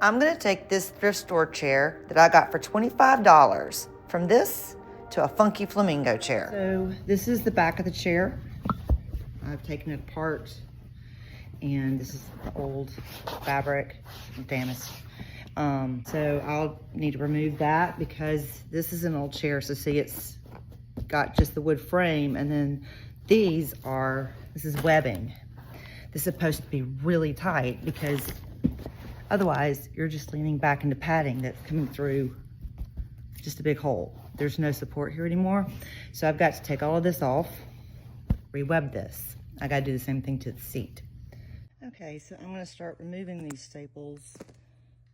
I'm gonna take this thrift store chair that I got for $25 from this to a funky flamingo chair. So this is the back of the chair. I've taken it apart, and this is the old fabric, damask. So I'll need to remove that because this is an old chair. So see, it's got just the wood frame, and then this is webbing. This is supposed to be really tight because otherwise you're just leaning back into padding that's coming through just a big hole. There's no support here anymore. So I've got to take all of this off, re-web this. I gotta do the same thing to the seat. Okay, so I'm gonna start removing these staples.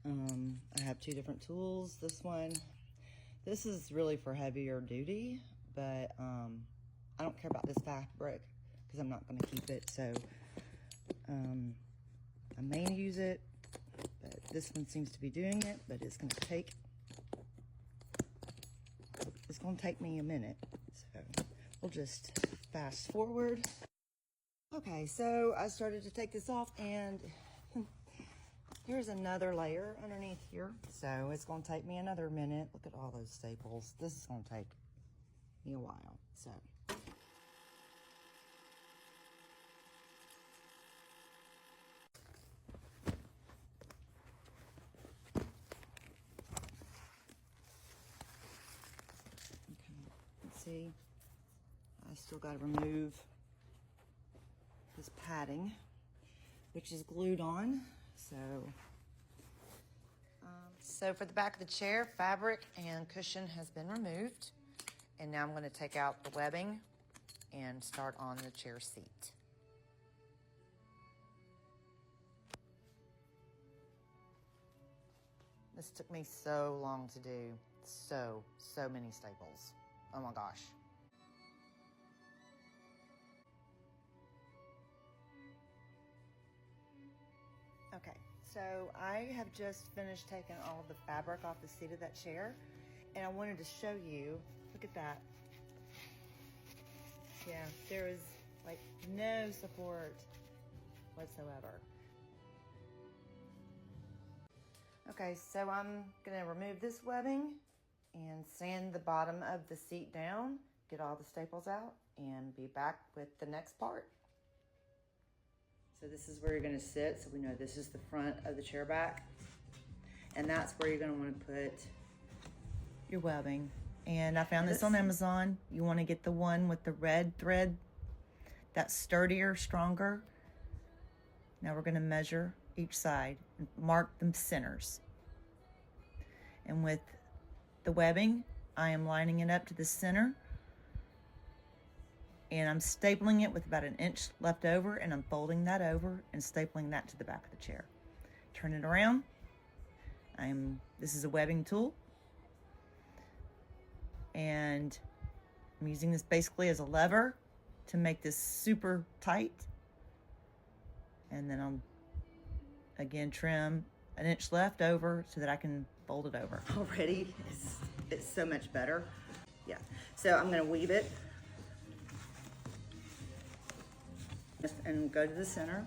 I have two different tools. This is really for heavier duty, but I don't care about this fabric because I'm not gonna keep it. So I may use it, but this one seems to be doing it, but it's gonna take me a minute. So we'll just fast forward. Okay, so I started to take this off, and here's another layer underneath here. So it's gonna take me another minute. Look at all those staples. This is gonna take me a while, so. See, I still got to remove this padding, which is glued on. So for the back of the chair, fabric and cushion has been removed, and now I'm going to take out the webbing and start on the chair seat. This took me so long to do. So many staples. Oh my gosh. Okay, so I have just finished taking all of the fabric off the seat of that chair, and I wanted to show you, look at that. Yeah, there is like no support whatsoever. Okay, so I'm gonna remove this webbing and sand the bottom of the seat down, get all the staples out, and be back with the next part. So this is where you're gonna sit. So we know this is the front of the chair back, and that's where you're gonna wanna put your webbing. And I found this on Amazon. You wanna get the one with the red thread. That's sturdier, stronger. Now we're gonna measure each side and mark them centers. And with the webbing, I am lining it up to the center, and I'm stapling it with about an inch left over, and I'm folding that over and stapling that to the back of the chair. Turn it around. This is a webbing tool, and I'm using this basically as a lever to make this super tight. And then I'll again trim an inch left over so that I can fold it over. Already, it's so much better. Yeah, so I'm gonna weave it and go to the center.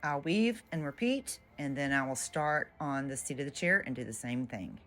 I'll weave and repeat, and then I will start on the seat of the chair and do the same thing.